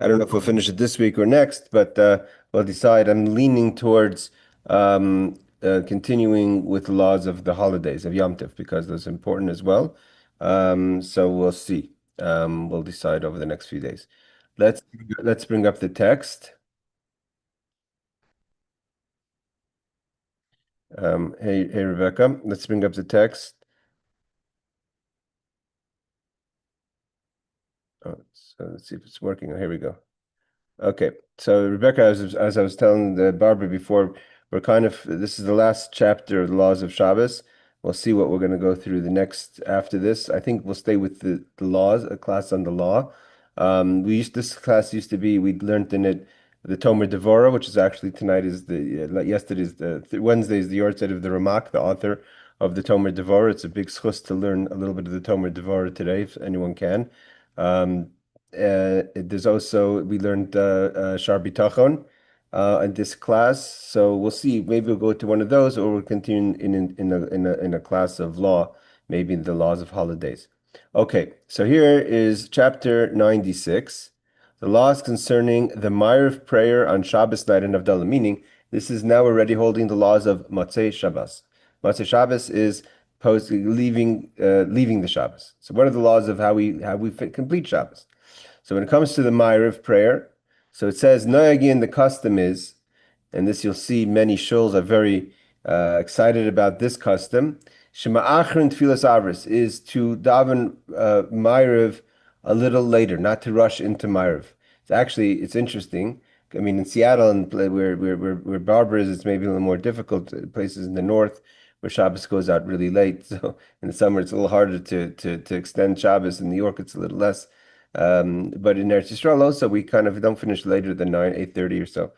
I don't know if we'll finish it this week or next, but we'll decide. I'm leaning towards continuing with the laws of the holidays of Yom Tov because that's important as well. So we'll see. We'll decide over the next few days. Let's bring up the text. Hey Rebecca, let's bring up the text. Oh, so let's see if it's working. Oh, here we go. Okay, so Rebecca, as I was telling Barbara before, this is the last chapter of the laws of Shabbos. We'll see what we're going to go through the next after this. I think we'll stay with the laws, a class on the law. This class used to be, we learned in it the Tomer Devorah, which is actually tonight is yesterday's Wednesday is the recited of the Ramak, the author of the Tomer Devorah. It's a big schus to learn a little bit of the Tomer Devorah today, if anyone can. There's also we learned Shar Bitachon in this class, so we'll see. Maybe we'll go to one of those, or we'll continue in a class of law, maybe the laws of holidays. Okay, so here is chapter 96, the laws concerning the Maariv prayer on Shabbos night and Havdalah. Meaning, this is now already holding the laws of Motzei Shabbos. Motzei Shabbos is leaving the Shabbos. So, what are the laws of how we complete Shabbos? So when it comes to the Maariv prayer, so it says, Noyagin, the custom is, and this you'll see many shuls are very excited about this custom. Shema Achron Tfilas Avris is to daven Maariv a little later, not to rush into Maariv. It's interesting. I mean, in Seattle and where Barbara is, it's maybe a little more difficult. Places in the north where Shabbos goes out really late. So in the summer, it's a little harder to extend Shabbos. In New York, it's a little less. But in Eretz Yisrael also we kind of don't finish later than 8:30 or so.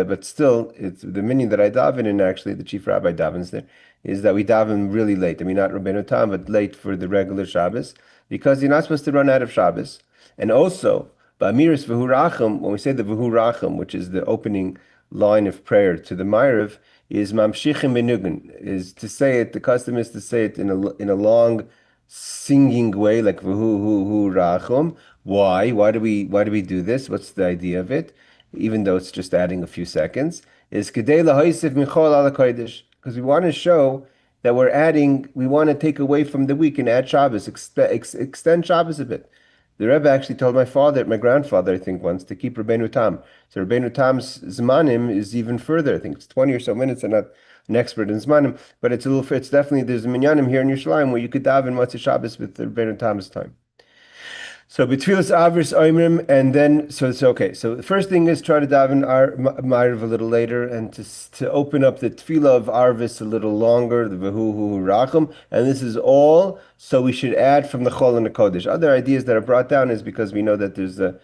But still it's the minyan that I daven in, actually the chief rabbi davens there, is that we daven really late. I mean, not Rabbeinu Tam, but late for the regular Shabbos, because you're not supposed to run out of Shabbos. And also Ba'amiris V'hu Racham, when we say the V'hu Racham, which is the opening line of prayer to the Maariv, is Mamshichim Benugan, is to say it, the custom is to say it in a long singing way, like v'hu hu hu rachum. Why? Why do we do this? What's the idea of it? Even though it's just adding a few seconds, is kedei lahaisiv michol ala kodesh, because we want to show that we want to take away from the week and add Shabbos, extend Shabbos a bit. The Rebbe actually told my grandfather, I think, once to keep Rabbeinu Tam. So Rabbeinu Tam's Zmanim is even further. I think it's 20 or so minutes. I'm not an expert in Zmanim, but it's definitely, there's a minyanim here in Yerushalayim where you could daven Motzei Shabbos with the Rabbeinu Tam's time. So betfilas avris oimrim, and then so it's okay. So the first thing is try to daven our Maariv a little later, and to open up the tefillah of arvis a little longer, the v'hu hu rachum, and this is all. So we should add from the chol and the kodesh. Other ideas that are brought down is because we know that the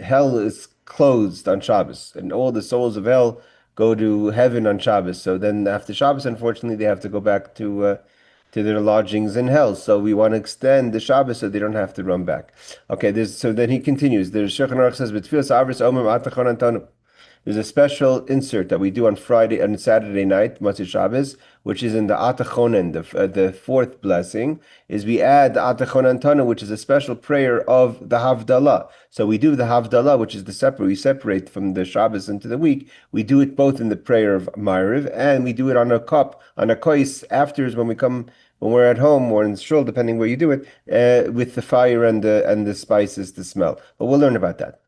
hell is closed on Shabbos, and all the souls of hell go to heaven on Shabbos. So then after Shabbos, unfortunately, they have to go back to their lodgings in hell. So we want to extend the Shabbos so they don't have to run back. Okay, so then he continues. There's Shulchan Aruch says, there's a special insert that we do on Friday and Saturday night, Motzei Shabbos, which is in the Atachonen, the fourth blessing, is we add the Atachonen Tana, which is a special prayer of the Havdalah. So we do the Havdalah, which is we separate from the Shabbos into the week. We do it both in the prayer of Maariv, and we do it on a kois afterwards when we're at home or in the shul, depending where you do it, with the fire and the spices to smell. But we'll learn about that.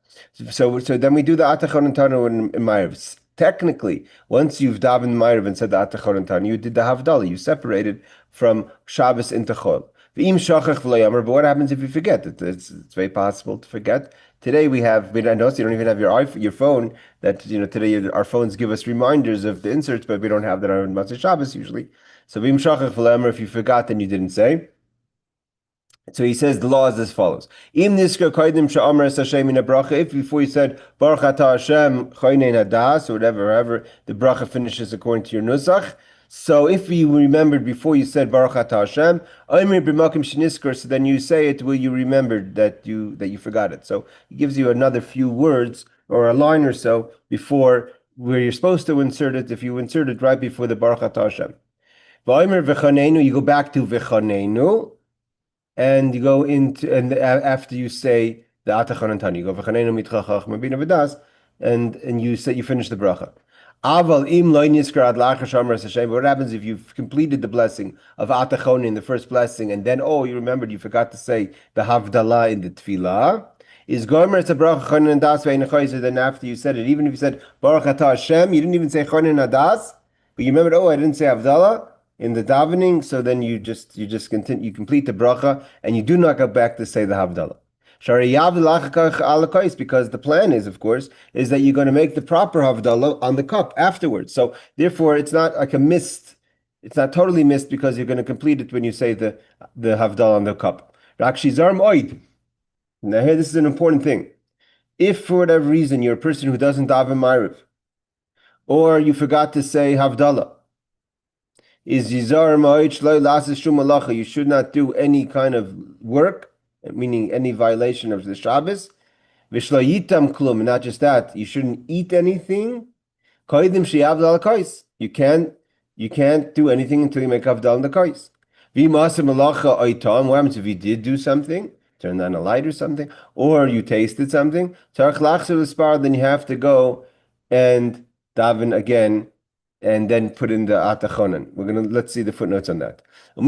So then we do the Atachon and Tanu in Maariv. Technically, once you've davened Maariv and said the Atachon and Tanu, you did the Havdalah. You separated from Shabbos into Chol. But what happens if you forget? It's very possible to forget. Today I know you don't even have your phone. That today our phones give us reminders of the inserts, but we don't have that on Motzei Shabbos usually. So if you forgot, then you didn't say. So he says the law is as follows. If before you said Baruch Atah Hashem Choynein Hadas or whatever, the bracha finishes according to your nusach. So if you remembered before you said Baruch Atah Hashem, so then you say it will you remembered that you forgot it. So he gives you another few words or a line or so before where you're supposed to insert it. If you insert it right before the Baruch Atah Hashem, you go back to V'chanenu. And you go into, and after you say the atachon tani. You go v'chanenu mitcha chachma bina v'das, and you say you finish the bracha. Aval im lo niskar ad lachar Shemiras Hashem. What happens if you've completed the blessing of atachon in the first blessing, and then you remembered you forgot to say the havdalah in the tefillah? Is gomer it's a bracha chonin and das ve'in chayzer? Then after you said it, even if you said Baruch Atah Hashem, you didn't even say chonin and das, but you remembered, I didn't say havdalah in the davening, so then you just continue, you complete the bracha, and you do not go back to say the havdalah. Because the plan is, of course, is that you're going to make the proper havdalah on the cup afterwards. So therefore, it's not like a missed. It's not totally missed because you're going to complete it when you say the havdalah on the cup. Now here, this is an important thing. If for whatever reason you're a person who doesn't daven Maariv, or you forgot to say havdalah, is yizar ma'id shlo lasis shum halacha, you should not do any kind of work, meaning any violation of the Shabbos. V'shlo yitam klum, not just that, you shouldn't eat anything. Koidim she'avdal kais. You can't do anything until you make havdalah in the kais. V'imasa malacha oitam. What happens if you did do something? Turn on a light or something, or you tasted something. Tarach lachser l'spar, then you have to go and daven again, and then put in the atachonan. Let's see the footnotes on that. What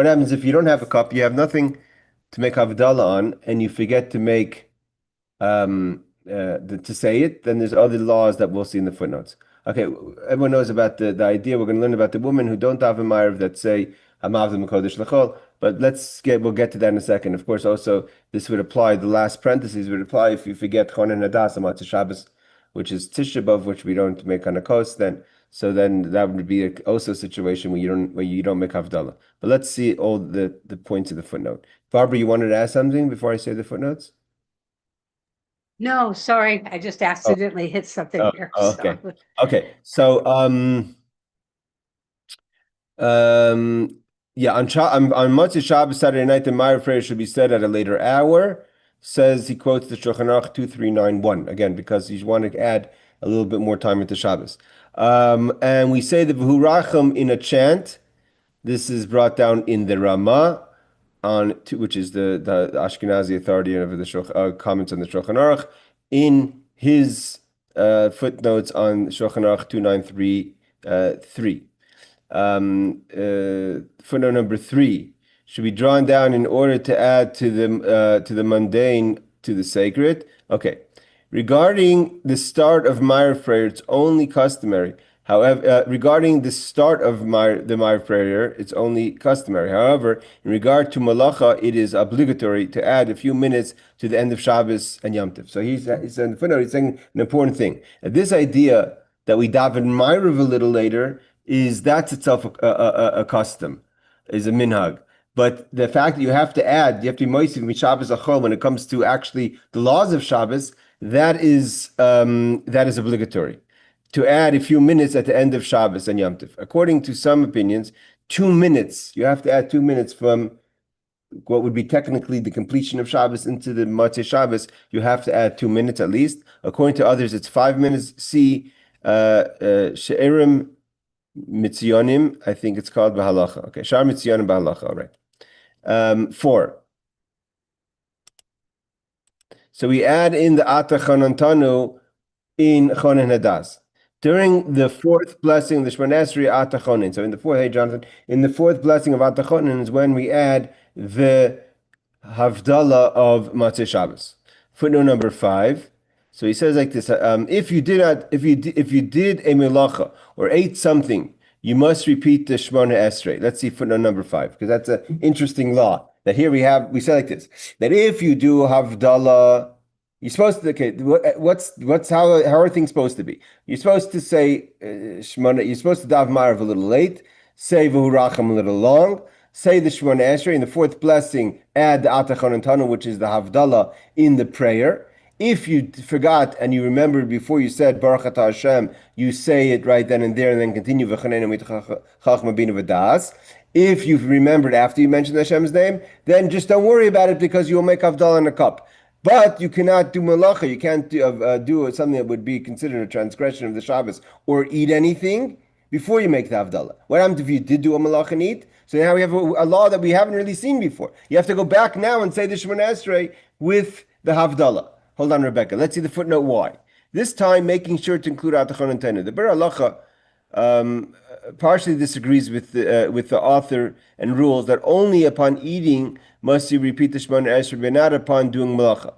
happens if you don't have a cup, you have nothing to make havdalah on, and you forget to make to say it? Then there's other laws that we'll see in the footnotes. Okay, everyone knows about the idea. We're going to learn about the women who don't daven Maariv that say Hamavdim Kodesh L'chol. But we'll get to that in a second. Of course, also this would apply. The last parentheses would apply if you forget Chonen Hadas on Shabbos, which is Tisha B'Av, which we don't make on a coast. Then that would be also a situation where you don't make Havdalah. But let's see all the points of the footnote. Barbara, you wanted to ask something before I say the footnotes? No, sorry, I just accidentally hit something here. Okay. So. Okay. So yeah, on Motzei Shabbos Saturday night, the Maariv prayer should be said at a later hour. Says he quotes the Shulchan Aruch 2391 again because you want to add a little bit more time into Shabbos. And we say the V'hu Racham in a chant. This is brought down in the Ramah, which is the Ashkenazi authority of the comments on the Shulchan Aruch, in his footnotes on Shulchan Aruch 2933. Footnote number 3 should be drawn down in order to add to the mundane to the sacred. Okay. Regarding the start of Maariv prayer, it's only customary. However, regarding the start of the Maariv prayer, it's only customary. However, in regard to malacha, it is obligatory to add a few minutes to the end of Shabbos and Yom Tov. So he's in the footnote, he's saying an important thing. This idea that we daven Maariv a little later that's itself a custom, is a minhag. But the fact that you have to be moisiv mishabbos achol when it comes to actually the laws of Shabbos, that is obligatory. To add a few minutes at the end of Shabbos and Yom Tov. According to some opinions, 2 minutes. You have to add 2 minutes from what would be technically the completion of Shabbos into the Motzei Shabbos. You have to add 2 minutes at least. According to others, it's 5 minutes. See She'erim Mitzionim, I think it's called Halacha. Okay, Shar Mitzionim Halacha. All right. 4. So we add in the Atachonantanu in Chonen Hadas. During the fourth blessing of the Shemona Esrei Atachonin. So in the fourth, hey Jonathan, in the fourth blessing of Atachonin is when we add the Havdalah of Motzei Shabbos. Footnote number 5. So he says like this: if you did a melacha or ate something, you must repeat the Shemona Esrei. Let's see footnote number 5 because that's an interesting law. That here we say like this: that if you do Havdalah, you're supposed to. Okay, how are things supposed to be? You're supposed to say Shemona. You're supposed to dav Maariv a little late. Say V'hu Racham a little long. Say the Shemona Esrei in the fourth blessing. Add the Atachon and Tanu, which is the Havdalah in the prayer. If you forgot and you remembered before you said Baruch Atah Hashem, you say it right then and there, and then continue V'chanenu mitcha chachma bina v'das. If you've remembered after you mentioned Hashem's name, then just don't worry about it because you will make Havdalah in a cup. But you cannot do malacha. You can't do something that would be considered a transgression of the Shabbos or eat anything before you make the Havdalah. What happens if you did do a malach and eat? So now we have a law that we haven't really seen before. You have to go back now and say the Shemona Esrei with the Havdalah. Hold on, Rebecca. Let's see the footnote why. This time, making sure to include Atachon and Tenu. The Ber Halacha partially disagrees with the author and rules that only upon eating must you repeat the Shemona Esrei, but not upon doing malacha.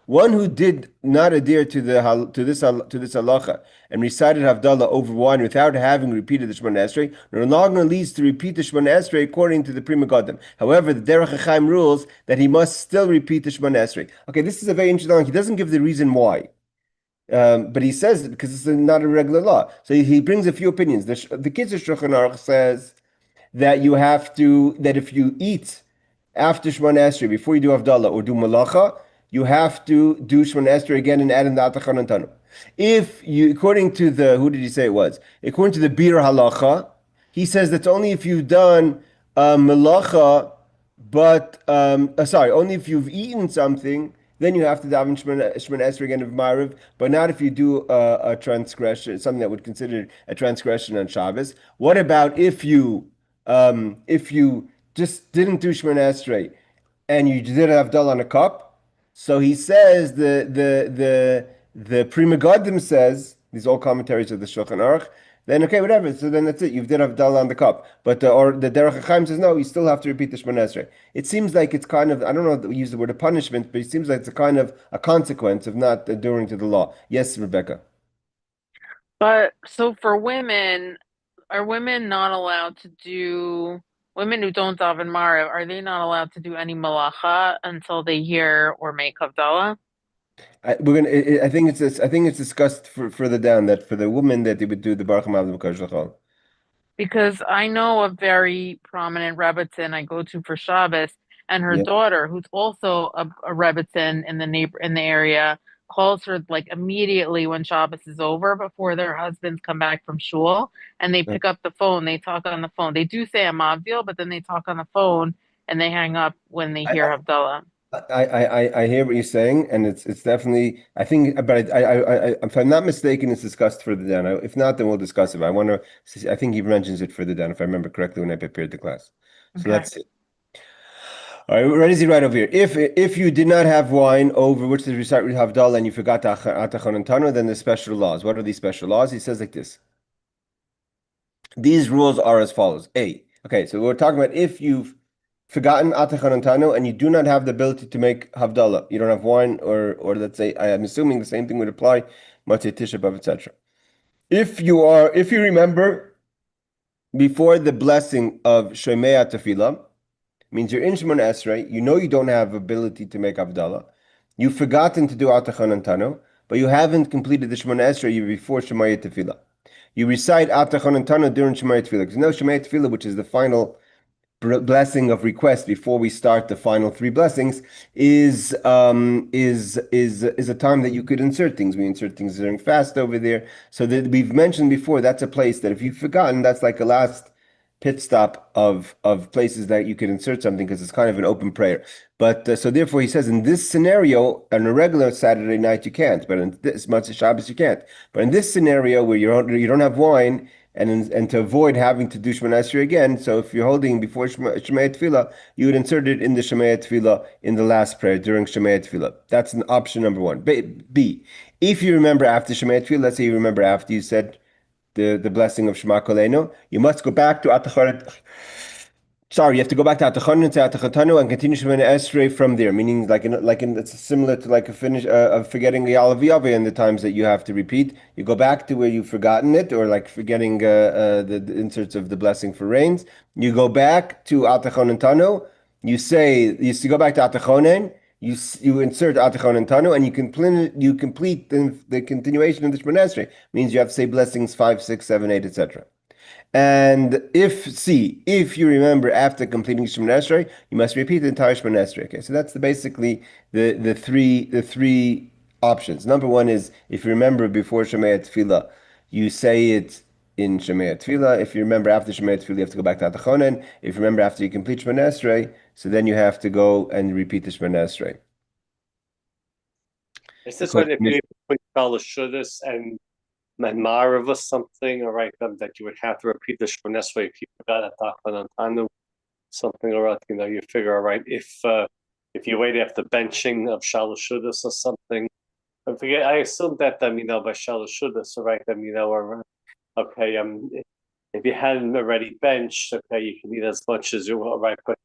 One who did not adhere to this halacha and recited Havdalah over wine without having repeated the Shemona Esrei no longer needs to repeat the Shemona Esrei according to the Pri Megadim. However, the Derech HaChaim rules that he must still repeat the Shemona Esrei. Okay, this is a very interesting. He doesn't give the reason why. But he says it because it's not a regular law. So he brings a few opinions. The Kitzur Shulchan Aruch says that that if you eat after Shemona Esrei, before you do Havdalah or do Malacha, you have to do Shemona Esrei again and add in the Atachon and Tanu. If you, according to who did he say it was? According to the Bir Halacha, he says that's only if you've done Malacha, but, only if you've eaten something, then you have to daven Shemona Esrei again of Maariv, but not if you do a transgression, something that would consider a transgression on Shabbos. What about if you just didn't do Shemona Esrei and you did Havdalah on a cup? So he says the Pri Megadim says, these all commentaries of the Shulchan Aruch, then okay, whatever. So then that's it. You've did Havdalah on the cup. But or the Derech HaChaim says no, you still have to repeat the Shemona Esrei. It seems like it's kind of, I don't know if we use the word of punishment, but it seems like it's a kind of a consequence of not adhering to the law. Yes, Rebecca. But so for women, are women not allowed to do, women who don't daven Maariv, are they not allowed to do any malacha until they hear or make Havdalah? I think it's discussed further down that for the woman that they would do the Baruch Hamav L'Makadosh. Because I know a very prominent Rebbitzin I go to for Shabbos, and her Yeah. daughter, who's also a Rebbitzin in the area, calls her like immediately when Shabbos is over, before their husbands come back from shul, and they pick up the phone. They talk on the phone. They do say a mavdil, but then they talk on the phone and they hang up when they hear Havdalah. I hear what you're saying, and it's definitely, I think, but if I'm not mistaken, it's discussed further down. If not, then we'll discuss it. But I think he mentions it further down, if I remember correctly when I prepared the class. So Okay. let's see. All right, where is he right over here? If you did not have wine over which to recite Havdalah and you forgot Atachon and Tano, then there's special laws. What are these special laws? He says like this. These rules are as follows. Okay, so we're talking about if you've forgotten Atachon and Tano and you do not have the ability to make Havdalah, you don't have wine, or let's say, I am assuming the same thing would apply, Matzeh Tisha B'Av, etc. If you remember before the blessing of Shemea Tefillah, means you're in Shemona Esrei, you know you don't have ability to make Havdalah, you've forgotten to do Atachon and Tano, but you haven't completed the Shemona Esrei before Shemaya Tefillah. You recite Atachon and Tano during Shemaya Tefillah. Because you know Shemaya Tefillah, which is the final blessing of request before we start the final three blessings, is a time that you could insert things. We insert things during fast over there. So that we've mentioned before, that's a place that if you've forgotten, that's like a last pit stop of places that you could insert something because it's kind of an open prayer. But so therefore he says in this scenario, on a regular Saturday night you can't, but in this Matzah Shabbos you can't. But in this scenario where you don't have wine, and to avoid having to do Shemona Esrei again, so if you're holding before Shemaya Tefillah, you would insert it in the Shemaya Tefillah in the last prayer during Shemaya Tefillah. That's an option number one. B, if you remember after Shemaya Tefillah, let's say you remember after you said the blessing of Shema Kolenu, you must go back to Atachon. Sorry, you have to go back to Atachon and Atachotanu and continue Shemona Esrei from there. Meaning, it's similar to like a finish of forgetting the Yalav Yaveh in the times that you have to repeat. You go back to where you've forgotten it, or like forgetting the inserts of the blessing for rains. You go back to Atachon and Tanu. You go back to Atachonen. You insert Atachon and Tanu, and you complete the continuation of the Shemona Esrei. Means you have to say blessings 5, 6, 7, 8, etc. And if you remember after completing Shemona Esrei, you must repeat the entire Shemona Esrei. Okay, so that's basically the three options. Number one is if you remember before Shemaya Tefillah, you say it in Shemaya Tefillah. If you remember after Shemaya Tefillah, you have to go back to Atachonen. If you remember after you complete Shemona Esrei, so then you have to go and repeat the Shemona Esrei. Is this when if you put Shuddis and Maariv or something, all right, that you would have to repeat the Shemona Esrei if you forgot at Tachlan Antanu, something, or you figure, all right, if you wait after benching of Shalosh Shudas or something. I forget. I assume that by Shalosh Shudas, all right, or okay, if you hadn't already benched, okay, you can eat as much as you want, right? But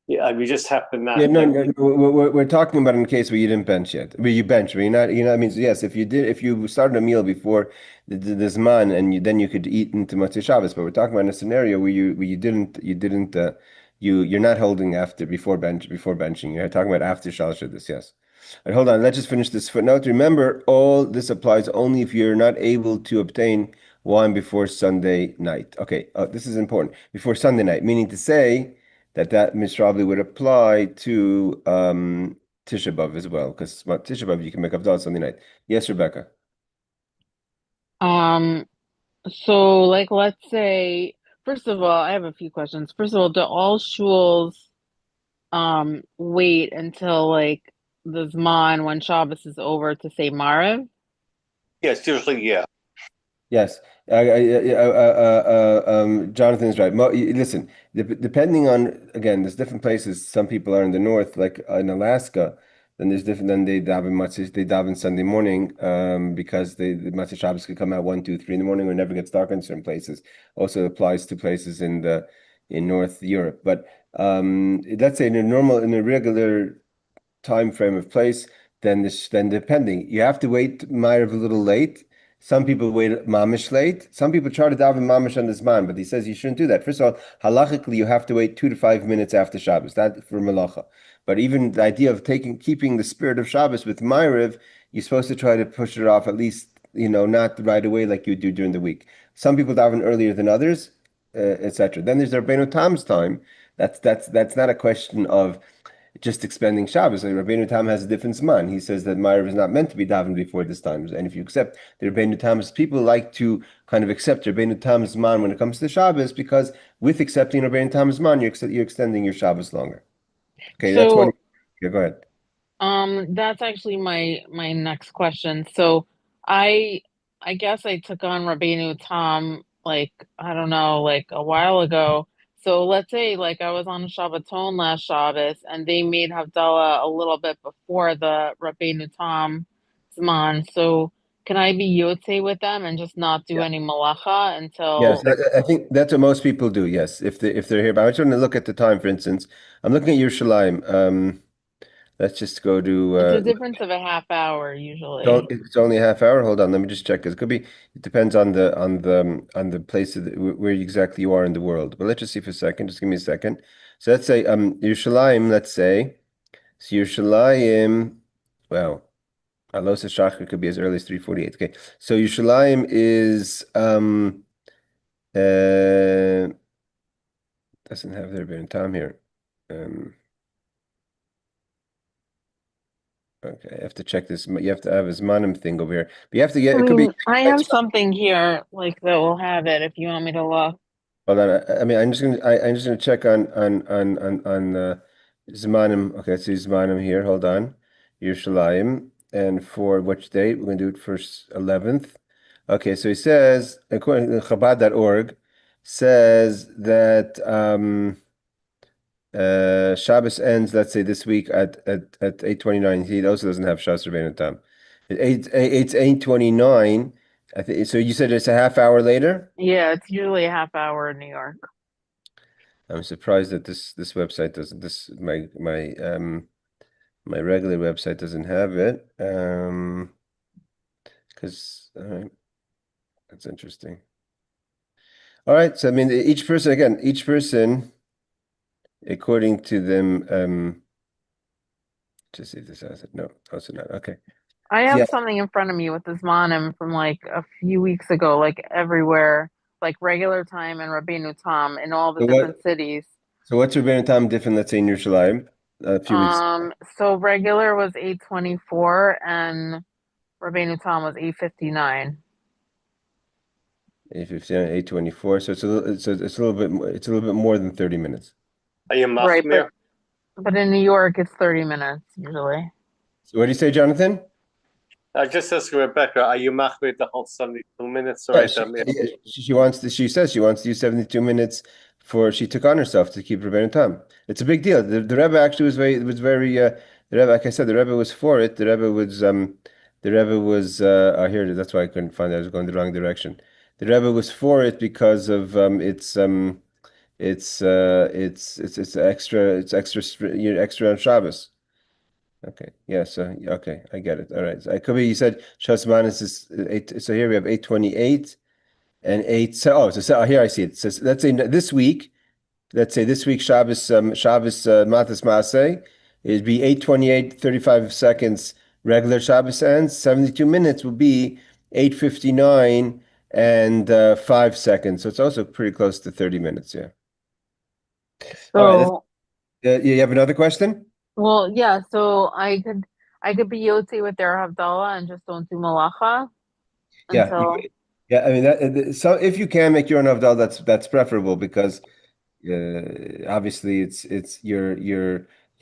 yeah, we just have to Yeah, not no, like. no, no, we're talking about in a case where you didn't bench yet, where you bench, where you're not, I mean, so yes, if you started a meal before the Zman, and then you could eat into Motzei Shabbos, but we're talking about in a scenario where you didn't, you're not holding before benching, you're talking about after Shalosh Shudas, yes. All right, hold on, let's just finish this footnote. Remember, all this applies only if you're not able to obtain wine before Sunday night. Okay, this is important. Before Sunday night, meaning to say that mitzvah would apply to Tisha B'Av as well, because Tisha B'Av you can make Havdalah Sunday night. Yes, Rebecca. Um, so like let's say, first of all, I have a few questions. First of all, do all shuls wait until like the Zman when Shabbos is over to say Maariv? Yes, usually, yeah. Yes, Jonathan is right. Listen, depending on, again, there's different places. Some people are in the north, like in Alaska. Then there's different. Then they daven Sunday morning, because the Matzah Shabbos could come out 1, 2, 3 in the morning, or it never gets dark in certain places. Also applies to places in North Europe. But let's say in a regular time frame of place, then depending, you have to wait Ma'ariv a little late. Some people wait mamish late. Some people try to daven mamish on this man, but he says you shouldn't do that. First of all, halachically, you have to wait 2 to 5 minutes after Shabbos. That for malacha. But even the idea of keeping the spirit of Shabbos with Ma'ariv, you're supposed to try to push it off at least, not right away like you do during the week. Some people daven earlier than others, etc. Then there's the Rabbeinu Tam's time. That's not a question of just expending Shabbos. Like Rabbeinu Tam has a different zman. He says that Ma'ariv is not meant to be davened before this time. And if you accept the Rabbeinu Tam's, people like to kind of accept Rabbeinu Tam's zman when it comes to Shabbos, because with accepting Rabbeinu Tam's zman, you're extending your Shabbos longer. Okay, that's one. So Yeah, go ahead. that's actually my next question. So I I guess I took on Rabbeinu Tam like I don't know, like a while ago. So let's say like I was on Shabbaton last Shabbos and they made Havdalah a little bit before the Rabbeinu Tam Zman. So can I be Yotze with them and just not do Yeah. any malacha Yes, until I think that's what most people do. Yes, if they're here. But I'm trying to look at the time. For instance, I'm looking at Yerushalayim. Let's just go to it's a difference of a half hour usually. It's only a half hour. Hold on, let me just check. It could be. It depends on the place where exactly you are in the world. But let's just see for a second. Just give me a second. So let's say Yerushalayim. Let's say so Yerushalayim. Well, Alosa Shachar could be as early as 3:48. Okay, so Yerushalayim is doesn't have their been time here. Okay, I have to check this. You have to have his manim thing over here. But you have to get. I It could be. mean, I have something here like that will have it if you want me to look. Hold on. I mean, I'm just gonna check on Zmanim. Okay, let's see Zmanim here. Hold on. Yerushalayim. And for which date? We're gonna do it for 11th. Okay, so he says, according to Chabad.org, says that Shabbos ends, let's say this week at 8:29. He also doesn't have Shas Rabbeinu Tam. It's 8:29. I think so. You said it's a half hour later? Yeah, it's usually a half hour in New York. I'm surprised that this website doesn't my regular website doesn't have it. Because that's interesting. All right, so I mean each person according to them just see if this has it. No, also not. Okay. I So, yeah. have something in front of me with this monim from like a few weeks ago, like everywhere, like regular time and Rabbeinu Tam in all the So what different cities. so what's Rabbeinu Tam different, let's say in Yerushalayim a few weeks So regular was 8:24 and Rabbeinu Tam was 8:59. 8:59, 8:24. So it's a little bit more than 30 minutes. Are you Right, machmir? but in New York it's 30 minutes usually. So what do you say, Jonathan? I just asked Rebecca, are you machmir the whole 72 minutes? Or She wants to. She says she wants to use 72 minutes for. She took on herself to keep Rebbeinu Tam. It's a big deal. The Rebbe actually was very. The Rebbe, like I said, the Rebbe was for it. The Rebbe was. Here it is. That's why I couldn't find it. I was going the wrong direction. The Rebbe was for it because of it's extra. It's extra. Extra on Shabbos. Okay. Yeah. So okay, I get it. All right. So I could be. You said Shabbos Manis is 8. So here we have 8:28 and 8. So here I see it. It says let's say this week. Let's say this week Shabbos Matas Maaseh. It'd be 8:28, 35 seconds. Regular Shabbos ends. 72 minutes will be 8:59 and 5 seconds. So it's also pretty close to 30 minutes. Yeah. All right. So, You have another question? well, yeah, so I could be Yotzi with their Havdalah and just don't do Malacha Yeah. until Yeah. I mean so if you can make your own Havdalah, that's preferable because obviously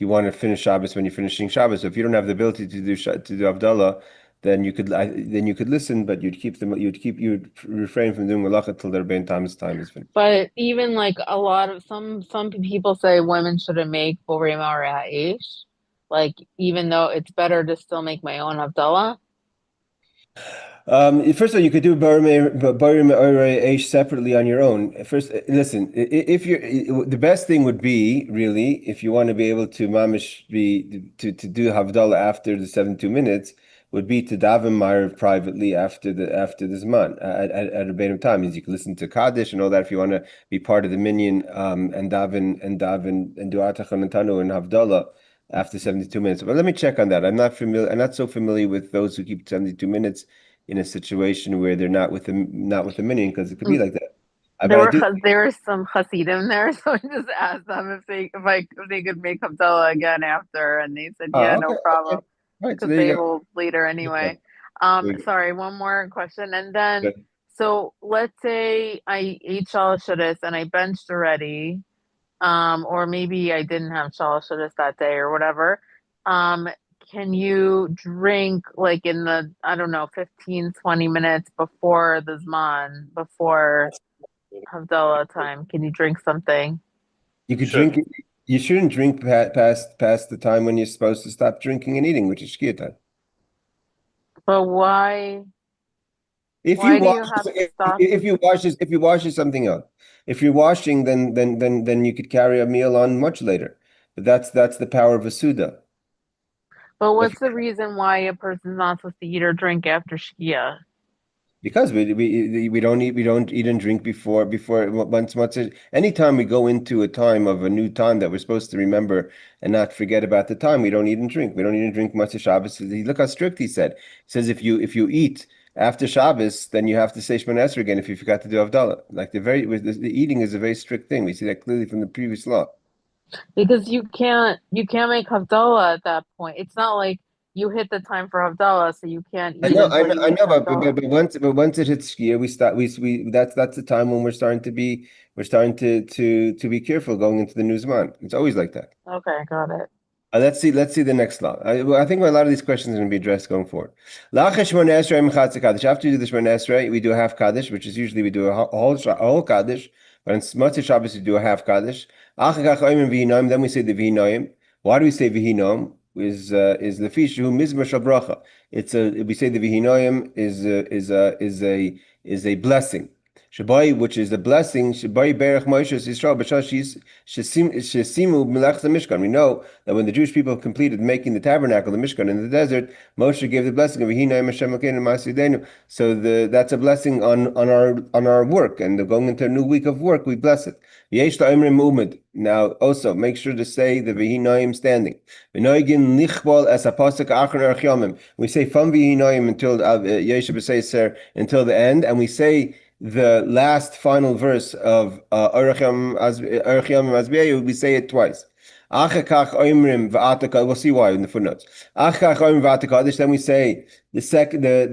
you want to finish Shabbos when you're finishing Shabbos. So if you don't have the ability to do Havdalah, then you could listen, but you'd refrain from doing Halacha till their Rebbeinu Tam's time is finished. But even like a lot of some people say women shouldn't make Borim Ha'esh. Like even though it's better to still make my own Havdalah. First of all, you could do Barim Eish separately on your own. First, listen, if you're the best thing would be really if you want to be able to mamish to do Havdalah after the 72 minutes would be to daven Maariv privately after the Zman at a Beinam time. Means you can listen to Kaddish and all that if you want to be part of the minyan and daven and do Atachon and Tanu and Havdalah after 72 minutes. But let me check on that. I'm not so familiar with those who keep 72 minutes in a situation where they're not with the minyan because it could be like that. There were some Hasidim there, so I just asked them if they could make Havdalah again after, and they said, yeah, no problem. Right, so Because they hold later anyway. Sorry, one more question. And then, so let's say I ate shalashudas and I benched already, or maybe I didn't have shalashudas that day or whatever. Can you drink like in the, I don't know, 15, 20 minutes before the Zman, before Havdalah time? Can you drink something? You could drink. You shouldn't drink past the time when you're supposed to stop drinking and eating, which is shkia time. But why? If Why you do wash, you have to stop? if you wash is something else. If you're washing, then you could carry a meal on much later. But that's the power of a suda. But what's the reason why a person's not supposed to eat or drink after Shkia? Because we don't eat and drink before once anytime we go into a time of a new time that we're supposed to remember and not forget about the time, we don't eat and drink. We don't eat and drink Matzah Shabbos. Look how strict he said. He says if you eat after Shabbos, then you have to say Shemona Esrei again if you forgot to do Havdalah. Like the eating is a very strict thing. We see that clearly from the previous law. Because you can't make Havdalah at that point. It's not like you hit the time for Havdalah, so you can't eat I until you know, eat Havdalah. but once it hits Shkia, that's the time when we're starting to be careful going into the new Zman. It's always like that. Okay, got it. Let's see the next law. I think a lot of these questions are going to be addressed going forward. After you do the Shemona Esrei, we do a half Kaddish, which is usually we do a whole Kaddish, but on Motzei Shabbos we do a half Kaddish. Then we say the Vihinoim. Why do we say Vihinoim? Is Lefishu Mizmor Shel Bracha. We say the Vihinoim is a blessing. Shabai, which is the blessing, Shabai Berach Moshe Yisrael B'Shashis Shesimu Melech Mishkan. We know that when the Jewish people completed making the tabernacle, the Mishkan in the desert, Moshe gave the blessing of V'hinayim Hashem Elokeinu Ma'asidenu. So that's a blessing on our work, and going into a new week of work, we bless it. Yesh La'imrim Umid. Now, also make sure to say the V'hinayim standing. V'noigin Lichbol as Apostle Achron Erech Yomim. We say from V'hinayim until Yesh B'Seiser until the end, and we say the last final verse of Orach Yom Azbiyah, we say it twice. We'll see why in the footnotes. Then we say the second, the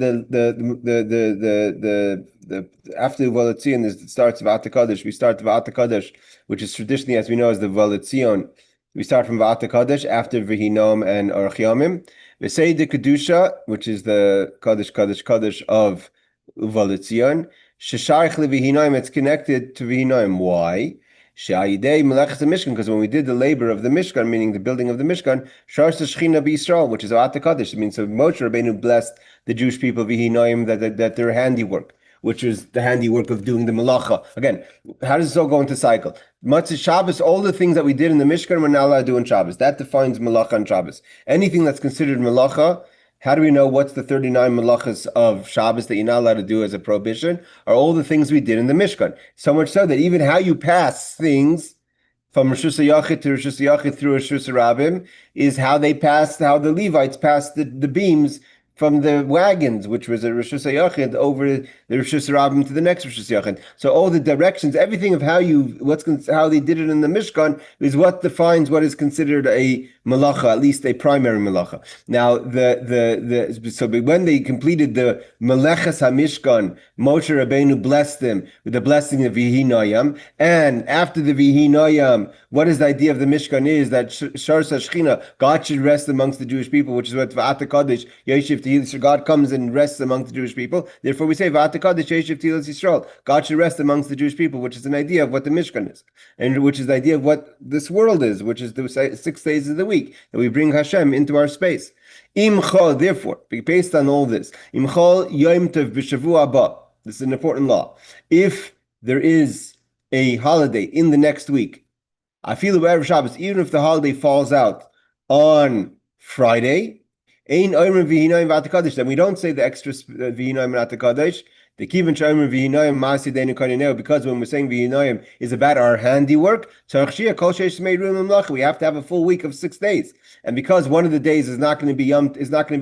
after the Volatzion is it starts V'atakadosh. We start V'atakadosh, which is traditionally, as we know, as the Volatzion We start from Va'ata Kodesh after Vihinom and Aruch Yomim. V'sei de Kedusha, which is the Kodesh of Uval Etzion. Shesharich leVihinoim, it's connected to Vihinoim. Why? She'ayidei melechas Mishkan, because when we did the labor of the Mishkan, meaning the building of the Mishkan, Shars Shechina b'Yisrael, which is Va'ata Kodesh. It means so Moshe Rabbeinu blessed the Jewish people Vihinoim that their handiwork, which is the handiwork of doing the malacha. Again, how does this all go into cycle? Matzah Shabbos, all the things that we did in the Mishkan, we're not allowed to do in Shabbos. That defines malacha on Shabbos. Anything that's considered malacha, how do we know what's the 39 malachas of Shabbos that you're not allowed to do as a prohibition? Are all the things we did in the Mishkan. So much so that even how you pass things from Rosh Hashanah to Rosh Hashanah through Rosh Hashanah is how the Levites passed the beams from the wagons, which was a Rosh Hashanah over the Rosh Hashanah to the next Rosh Hashanah. So all the directions, everything of how they did it in the Mishkan is what defines what is considered a malacha, at least a primary malacha. Now, so when they completed the Melechas HaMishkan, Moshe Rabbeinu blessed them with the blessing of Vihinayam, and after the Vihinayam, what is the idea of the Mishkan is that Shars HaShechina, God should rest amongst the Jewish people, which is what Va'ata Kodesh, Yeshiv Tehillah, so God comes and rests amongst the Jewish people. Therefore, we say Va'ata Kodesh, Yeshiv Tehillah Yisrael. God should rest amongst the Jewish people, which is an idea of what the Mishkan is, and which is the idea of what this world is, which is the 6 days of the week that we bring Hashem into our space. Imchol, therefore, based on all this, Imchol Yom Tov b'Shavu Haba. This is an important law. If there is a holiday in the next week, I feel Erev Shabbos, even if the holiday falls out on Friday, Ein Omer V'Hinoim V'Ata Kodesh, then we don't say the extra V'Hinoim V'Ata Kodesh. The Kivin Shomer V'Hinoim Ma'aseh Deinu Koinenu, because when we're saying V'Hinoim is about our handiwork, we have to have a full week of 6 days. And because one of the days is not going to be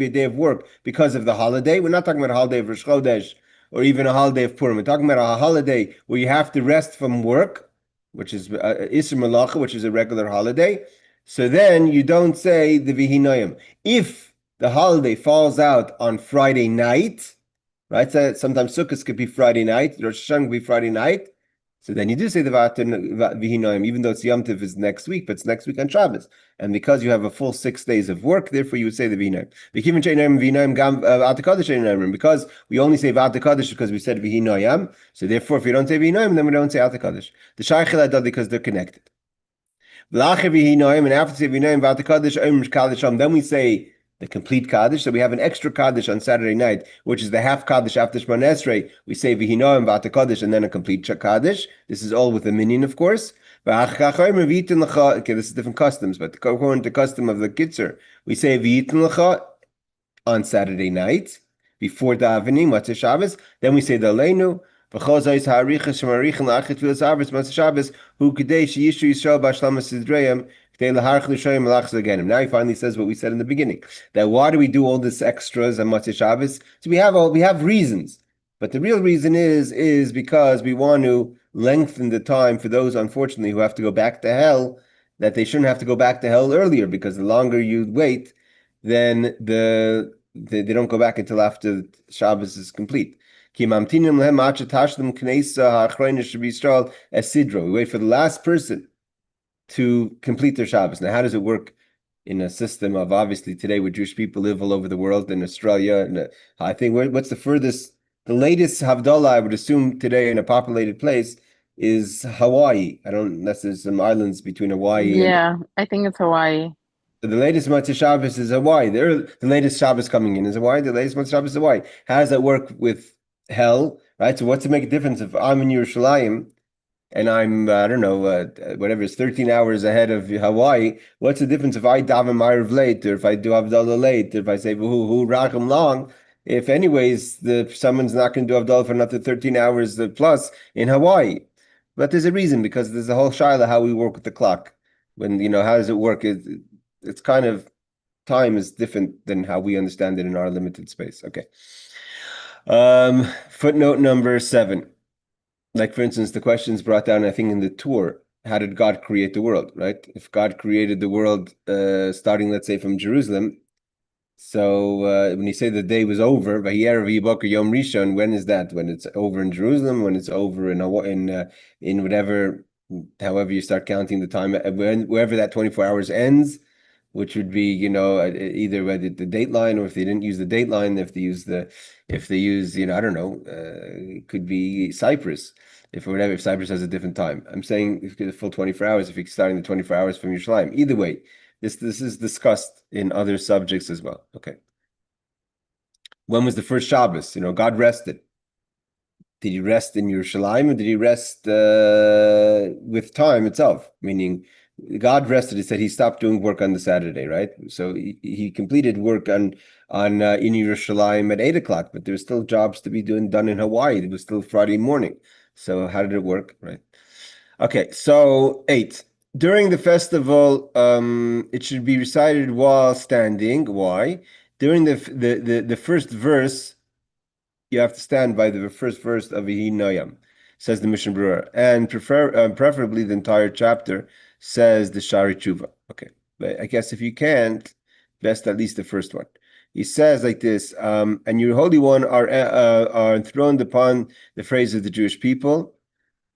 a day of work because of the holiday, we're not talking about a holiday of Rosh Chodesh or even a holiday of Purim. We're talking about a holiday where you have to rest from work, which is Isser Malacha, which is a regular holiday. So then you don't say the V'Hinoim. If the holiday falls out on Friday night, right? So sometimes Sukkot could be Friday night, Rosh Hashanah could be Friday night. So then you do say the V'Hinoim, even though it's Yom Tov is next week, but it's next week on Shabbos. And because you have a full 6 days of work, therefore you would say the V'Hinoim. Because we only say V'Ata Kodesh because we said V'Hinoim. So therefore, if you don't say V'Hinoim, then we don't say V'Ata Kodesh. The Shaychel Adad because they're connected. And after say V'Hinoim V'Ata Kodesh, then we say the complete Kaddish. So we have an extra Kaddish on Saturday night, which is the half Kaddish after Shemona Esrei. We say V'Hinoim V'Ata Kodesh and then a complete Kaddish. This is all with a minyan, of course. Okay, this is different customs, but according to the custom of the Kitzur, we say V'Yitin L'cha on Saturday night, before davening, Matzah Shabbos. Then we say the Aleinu. Now he finally says what we said in the beginning. That why do we do all this extras on Matzah Shabbos? So we have reasons, but the real reason is because we want to lengthen the time for those, unfortunately, who have to go back to hell, that they shouldn't have to go back to hell earlier, because the longer you wait, then they don't go back until after Shabbos is complete. We wait for the last person to complete their Shabbos. Now, how does it work in a system of, obviously, today where Jewish people live all over the world, in Australia, and I think what's the latest Havdalah, I would assume today in a populated place, is Hawaii. I don't, unless there's some islands between Hawaii and... I think it's Hawaii. So the latest Matzah Shabbos is Hawaii. The latest Shabbos coming in is Hawaii. The latest Matzah Shabbos is Hawaii. How does that work with hell, right? So what's to make a difference if I'm in Yerushalayim and I'm, I don't know, whatever, it's 13 hours ahead of Hawaii? What's the difference if I daven Maariv late, or if I do Havdalah late, or if I say V'hu Racham long? If anyways, someone's not going to do Havdalah for another 13 hours plus in Hawaii. But there's a reason, because there's a whole shaila how we work with the clock. When, how does it work? It's kind of, time is different than how we understand it in our limited space. Okay. Footnote number 7. Like, for instance, the questions brought down, I think, in the tour, how did God create the world, right? If God created the world starting, let's say, from Jerusalem, so when you say the day was over, Vayera V'Yibokar Yom Rishon, when is that? When it's over in Jerusalem? When it's over in whatever however you start counting the time, wherever that 24 hours ends, which would be, either whether the dateline, or if they didn't use the dateline, if they use, I don't know, it could be Cyprus, if Cyprus has a different time. I'm saying if the full 24 hours, if you're starting the 24 hours from Yerushalayim. Either way, this is discussed in other subjects as well. Okay. When was the first Shabbos? God rested. Did he rest in Yerushalayim, or did he rest with time itself? Meaning, God rested. He said he stopped doing work on the Saturday, right? So he completed work on in Yerushalayim at 8 o'clock, but there were still jobs to be done in Hawaii. It was still Friday morning. So how did it work, right? Okay, so 8. During the festival, it should be recited while standing. Why? During the first verse, you have to stand by the first verse of Yehi Noyam, says the Mishnah Berurah, and preferably the entire chapter, says the Shari Tshuva. Okay, but I guess if you can't, best at least the first one. He says like this, and your Holy One are enthroned upon the phrase of the Jewish people.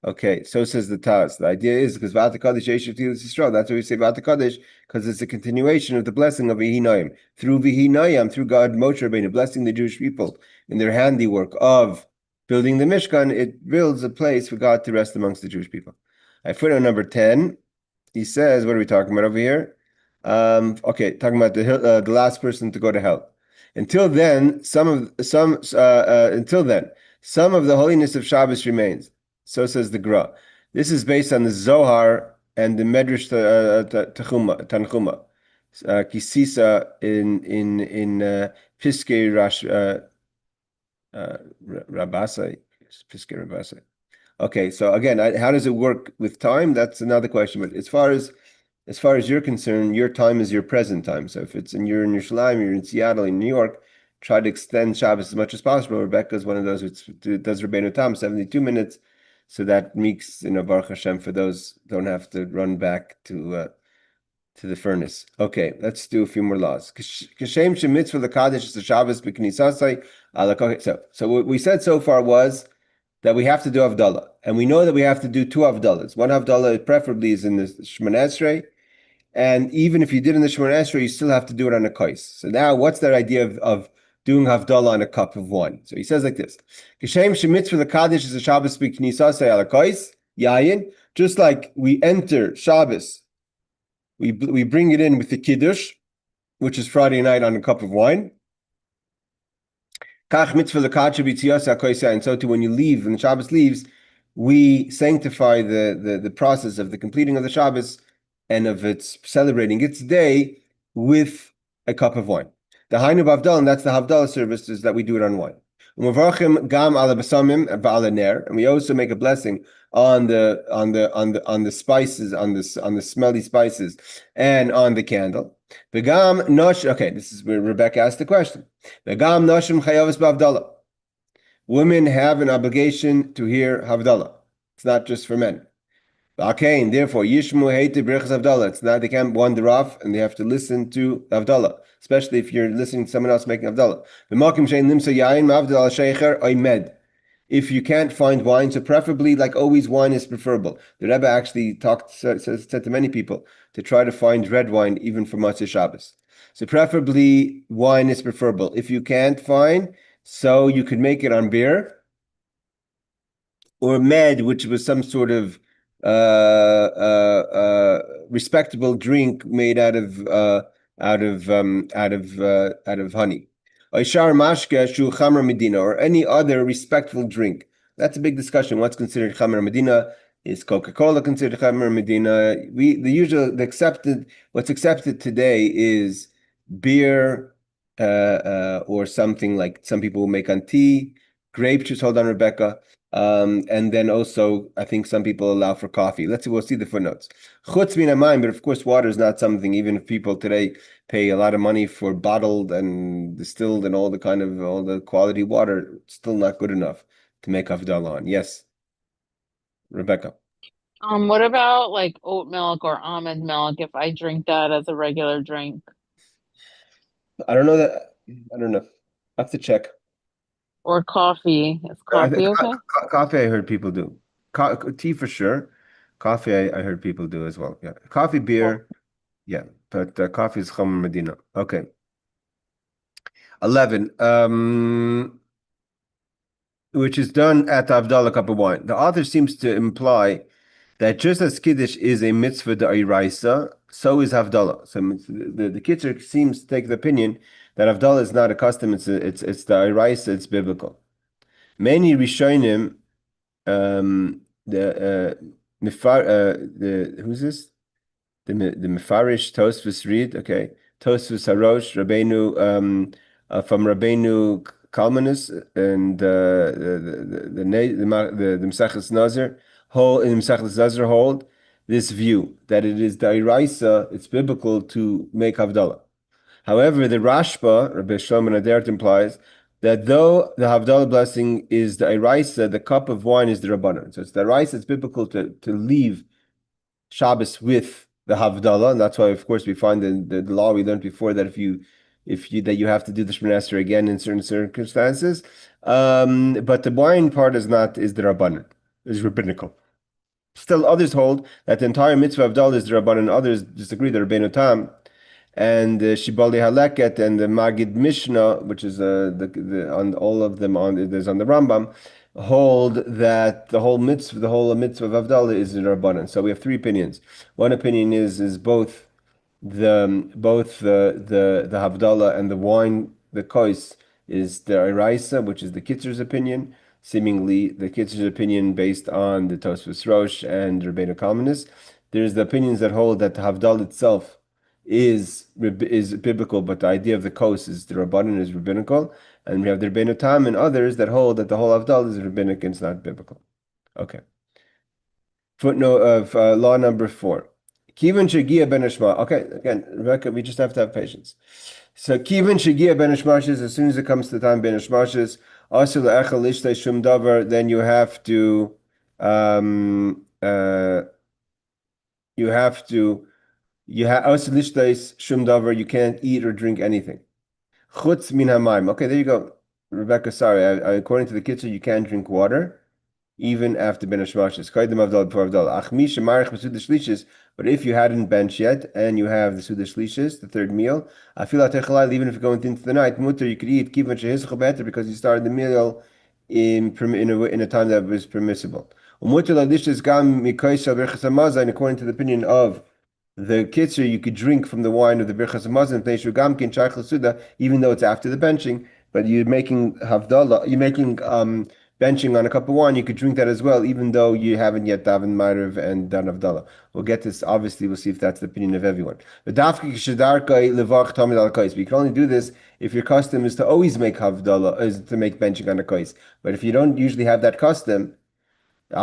Okay, so says the Taz. The idea is because V'ata Kodesh Yeshiv Tilas Yisrael. That's why we say V'ata Kodesh, because it's a continuation of the blessing of Yehi Noyam. Through Yehi Noyam, through God Moshe Rabbeinu blessing the Jewish people in their handiwork of building the Mishkan, it builds a place for God to rest amongst the Jewish people. I put on number 10. He says, what are we talking about over here? Okay, talking about the last person to go to hell. Until then, some of the holiness of Shabbos remains. So says the Gra. This is based on the Zohar and the Medrash Tanchuma. Kisisa in Piskei Rabasai. Piskei Rabasai. Okay, so again, how does it work with time? That's another question. But as far as you're concerned, your time is your present time. So if you're in Yerushalayim, you're in Seattle, in New York, try to extend Shabbos as much as possible. Rebecca is one of those who does Rabbeinu Tam, 72 minutes. So that makes, Baruch Hashem, for those don't have to run back to the furnace. Okay, let's do a few more laws. Kashem shemitzvah l'kadosh is the Shabbos b'knisasai ala. So what we said so far was that we have to do Havdalah, and we know that we have to do 2 Havdalahs. One Havdalah preferably is in the Shemoneh Esrei, and even if you did in the Shemoneh Esrei, you still have to do it on a kais. So now, what's that idea of doing Havdalah on a cup of wine? So he says like this: Kishem shemitzvah l'kadosh is a Shabbos b'knisasei ala kais yayin. Just like we enter Shabbos, we bring it in with the kiddush, which is Friday night on a cup of wine. And so too, when you leave, when the Shabbos leaves, we sanctify the process of the completing of the Shabbos and of its celebrating its day with a cup of wine. The Hainu Havdalah, and that's the Havdalah services that we do it on wine. And we also make a blessing on the spices, on the smelly spices, and on the candle. Okay, this is where Rebecca asked the question. Women have an obligation to hear Havdalah. It's not just for men. Therefore, it's not, they can't wander off and they have to listen to Havdalah, especially if you're listening to someone else making Havdalah. If you can't find wine, so preferably, like always, wine is preferable. The Rebbe actually said to many people to try to find red wine even for Motzei Shabbos. So preferably, wine is preferable. If you can't find, so you could make it on beer or med, which was some sort of respectable drink made out of honey. Or any other respectful drink. That's a big discussion. What's considered Chamer Medina? Is Coca-Cola considered Chamer Medina? What's accepted today is beer, or something like some people will make on tea, grape juice. Hold on, Rebecca. And then also, I think some people allow for coffee. We'll see the footnotes. Chutz min hamayim, but of course, water is not something, even if people today pay a lot of money for bottled and distilled and all the quality water, it's still not good enough to make Havdalah on. Yes, Rebecca. What about like oat milk or almond milk if I drink that as a regular drink? I don't know. I have to check. Or coffee. Is coffee okay? Coffee, I heard people do. Tea for sure. Coffee, I heard people do as well. Yeah, coffee, beer, yeah, but coffee is Chum Medina. Okay. 11. Which is done at the Havdalah cup of wine. The author seems to imply that just as Kiddush is a mitzvah d'oraisa, so is Havdalah. So the Kitzur seems to take the opinion that Havdalah is not a custom; it's the oraisa, it's biblical. Many Rishonim, who's this? The Mefarish Tosfos read, okay, Tosfos Harosh, Rabbeinu, from Rabbeinu Kalmanus, and the Meseches Nazir hold in Meseches Nazir hold this view that it is the Iraisa, it's biblical to make Havdalah. However, the Rashba, Rabbi Shlomo Naderet, implies that though the Havdalah blessing is the Iraisa, the cup of wine is the Rabbanan. So it's the Iraisa, it's biblical to leave Shabbos with the Havdalah, and that's why, of course, we find the law we learned before that if you that you have to do the Shemiras again in certain circumstances. But the wine part is the Rabbanan, is rabbinical. Still, others hold that the entire mitzvah of Havdalah is the Rabbanan. Others disagree. The Rabbeinu Tam and Shibali Haleket and the Magid Mishnah, which is on all of them there's on the Rambam, hold that the whole mitzvah of Havdalah is in Rabbanan. So we have three opinions. One opinion is both the Havdalah and the wine, the kois, is the Iraisa, which is the Kitzur's opinion. Seemingly, the Kitzur's opinion based on the Tosfos Rosh and Rabbeinu Kalmanis. There's the opinions that hold that the Havdalah itself is biblical, but the idea of the kos is the Rabbanan, is rabbinical, and we have the Rabbeinu Tam and others that hold that the whole Havdalah is rabbinic and it's not biblical. Okay. Footnote of law number 4. Kivan Shagia ben Ashma. Okay, again, Rebecca, we just have to have patience. So Kivan Shagia ben Ashmashis, as soon as it comes to the time ben Ashmashis, also le'echel lishtei shum davar, then you have to also lishtei shum davar, you can't eat or drink anything. Chutz min hamayim. Okay, there you go. Rebecca, sorry, according to the Kitzur, you can't drink water even after ben Hashmashis. Kaidem Havdalah before Havdalah. Ach mi shemarich b'suda shlishis. But if you hadn't benched yet and you have the suda shlishis, the third meal, afil atechalai, even if you're going into the night, mutter, you could eat kivan shehischa better because you started the meal in a time that was permissible. Umutter ladishis gam mikaisa birchas hamazon, and according to the opinion of the Kitzur, you could drink from the wine of the birchas hamazon, teishu gamkin shayach l'suda, even though it's after the benching. But you're making Havdalah, you're making benching on a cup of wine, you could drink that as well, even though you haven't yet daven Maariv and done Havdalah. We'll get this, obviously, we'll see if that's the opinion of everyone. But you can only do this if your custom is to always make Havdalah, is to make benching on a kais. But if you don't usually have that custom, if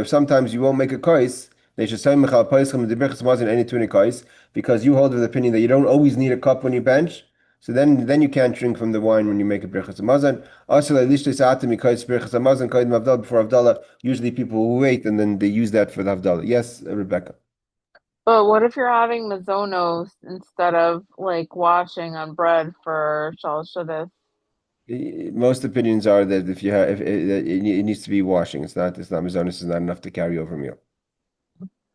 sometimes you won't make a kais, because you hold with the opinion that you don't always need a cup when you bench. So then you can't drink from the wine when you make a birchas hamazon. Before Havdalah, usually people will wait and then they use that for the Havdalah. Yes, Rebecca. But what if you're having mazonos instead of like washing on bread for Shalosh Shabbos? Most opinions are that if you have, if it needs to be washing. It's not mazonos is not enough to carry over meal.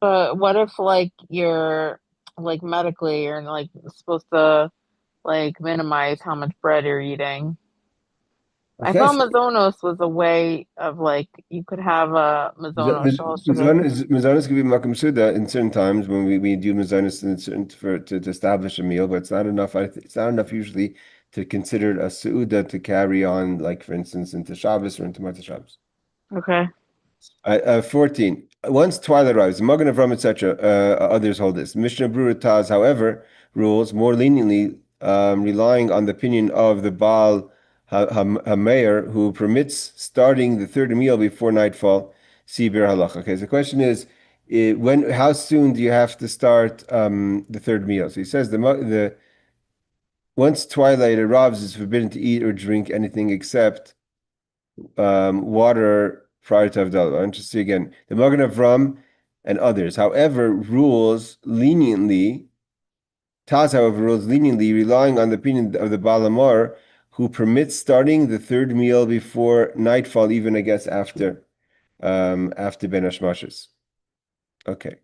But what if like you're like medically you're like supposed to like minimize how much bread you're eating? I Okay, thought so mazonos was a way of like you could have a mazono Shalosh Shabbos. mazonos can be makom suda in certain times when we do mazonos in certain to establish a meal, but it's not enough. It's not enough usually to consider a suuda to carry on, like for instance, into Shabbos or into Motzei Shabbos. Okay. 14. Once twilight arrives, Magen Avram, etc., others hold this. Mishnah Berurah Taz, however, rules more leniently, relying on the opinion of the Baal HaMeir, who permits starting the third meal before nightfall. See Bir Halacha. Okay, so the question is, how soon do you have to start the third meal? So he says the once twilight arrives, it's forbidden to eat or drink anything except water prior to Havdalah. Interesting again. The Magen Avram and others, however, rules leniently. Taz, however, rules leniently, relying on the opinion of the Baal HaMeir, who permits starting the third meal before nightfall, even I guess after after Ben Hashmashis. Okay.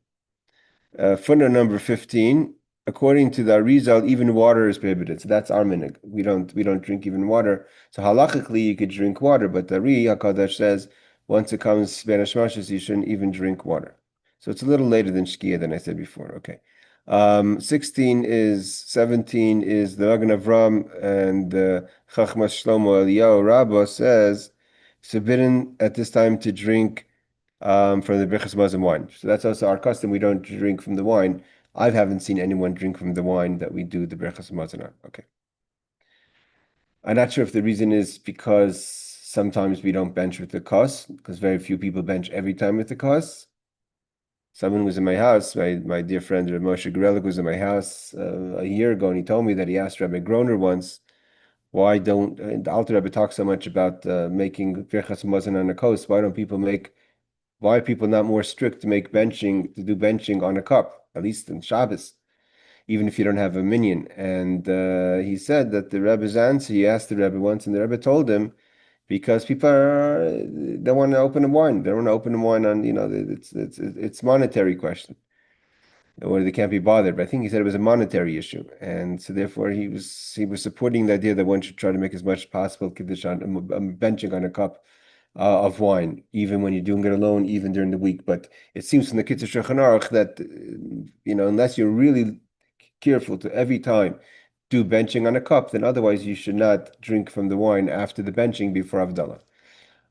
Footnote number 15. According to the Arizal, even water is prohibited. So that's our minhag. We don't drink even water. So halachically, you could drink water, but the Ari HaKadosh says once it comes Ben Hashmashis, you shouldn't even drink water. So it's a little later than Shkia than I said before. Okay. 17 is the Magen Avram and the Chachmas Shlomo Eliyahu Rabbah says it's forbidden at this time to drink from the Birchas Mazon wine. So that's also our custom. We don't drink from the wine. I haven't seen anyone drink from the wine that we do the Birchas Mazon on. Okay. I'm not sure if the reason is because sometimes we don't bench with the kos, because very few people bench every time with the kos. Someone was in my house, my dear friend Rav Moshe Gorelik was in my house a year ago, and he told me that he asked Rabbi Groner once, why don't the Alter Rebbe talks so much about making Birchas Mazon on a kos? Why are people not more strict to do benching on a cup, at least in Shabbos, even if you don't have a minyan? And he said that the Rebbe's answer, he asked the Rebbe once, and the Rebbe told him, because people they want to open a wine. They don't want to open a wine on, it's monetary question, or they can't be bothered. But I think he said it was a monetary issue, and so therefore he was supporting the idea that one should try to make as much as possible kiddush on benching on a cup of wine, even when you're doing it alone, even during the week. But it seems from the Kitzur Shulchan Aruch that unless you're really careful to every time do benching on a cup, then otherwise you should not drink from the wine after the benching before Havdalah.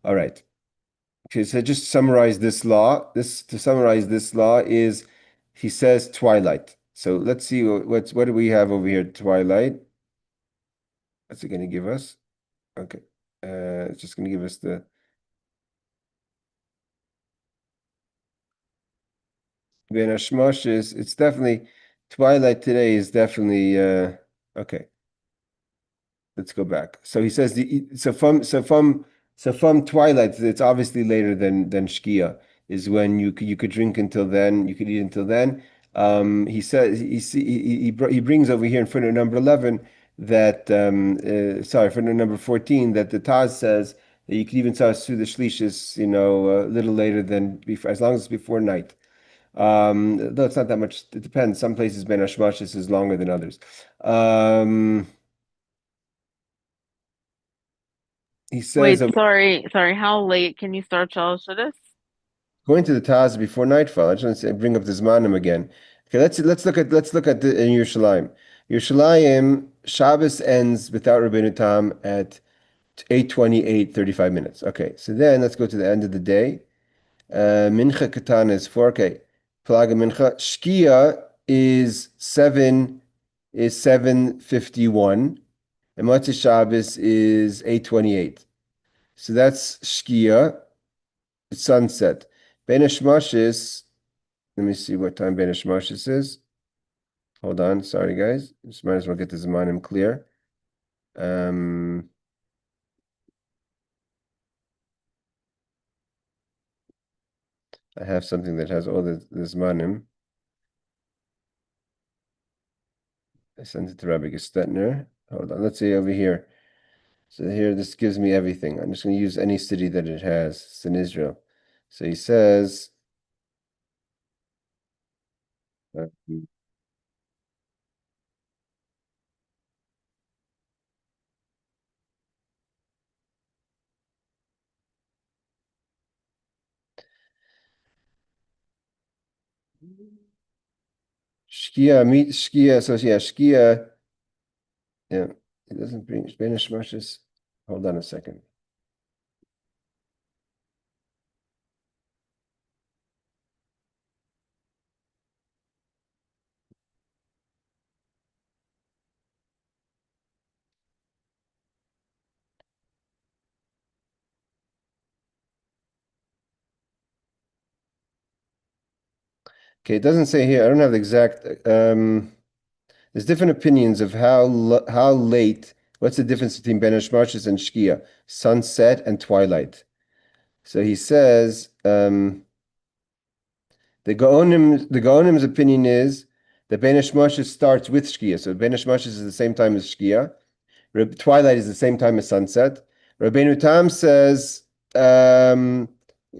All right. Okay, so just to summarize this law. Is he says twilight. So let's see what do we have over here? Twilight. What's it going to give us? Okay. It's just going to give us the Ben Hashmashis. It's definitely twilight today is definitely okay. Let's go back. So he says from twilight, it's obviously later than Shkia, is when you could drink until then, you could eat until then. He says he brings over here in footnote number 11 that footnote number 14 that the Taz says that you could even saw through the Shlishis, a little later than before, as long as it's before night. Though it's not that much. It depends. Some places Ben Hashmashis is longer than others. He Wait, says, sorry. How late can you start Shabbos? going to the Taz before nightfall. I just want to bring up the Zmanim again. Okay, let's look at in Yerushalayim. Yerushalayim Shabbos ends without Rabbeinu Tam at 8:28, 35 minutes. Okay, so then let's go to the end of the day. Mincha Katana is 4. Okay, Plaga Mincha. Shkia is 7:51, and Motzei Shabbos is 8:28. So that's Shkia. It's sunset. Ben Hashmashis, let me see what time Ben Hashmashis is. Hold on, sorry guys. Just might as well get the Zmanim clear. I have something that has all the Zmanim. I sent it to Rabbi Gestetner. Hold on, let's see over here. So here, this gives me everything. I'm just going to use any city that it has. It's in Israel. So he says, Shkia. So yeah, Shkia. Yeah, it doesn't bring Spanish Russia's. Hold on a second. Okay, it doesn't say here. I don't have the exact. There's different opinions of how late. What's the difference between Ben Hashmashis and Shkia? Sunset and twilight. So he says the Gaonim's opinion is that Ben Hashmashis starts with Shkia. So Ben Hashmashis is the same time as Shkia. Twilight is the same time as sunset. Rabbeinu Tam says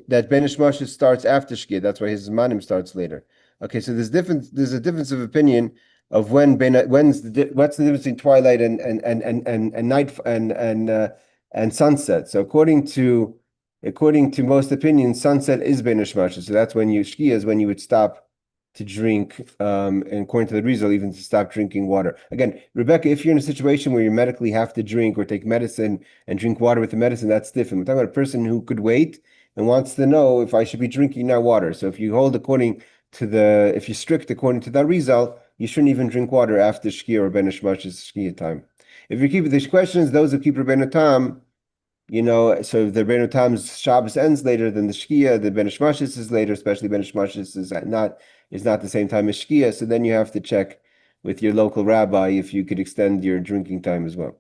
that Ben Ishmael starts after Shkia. That's why his Zmanim starts later. Okay, so there's a difference of opinion of what's the difference between twilight and night and sunset. So according to most opinions, sunset is Ben Ishmael. So that's when Shkia is when you would stop to drink, and according to the Rizal, even to stop drinking water. Again, Rebecca, if you're in a situation where you medically have to drink or take medicine and drink water with the medicine, that's different. We're talking about a person who could wait and wants to know if I should be drinking now water. So if you hold according to if you're strict according to that Rizal, you shouldn't even drink water after Shkia or Ben Ishmash's Shkia time. If you keep these questions, those who keep Rabbeinu Tam, so if the Rabbeinu Tam's Shabbos ends later than the Shkia, the Ben Ishmash's is later, especially Ben Ishmash's is not the same time as Shkia. So then you have to check with your local rabbi if you could extend your drinking time as well.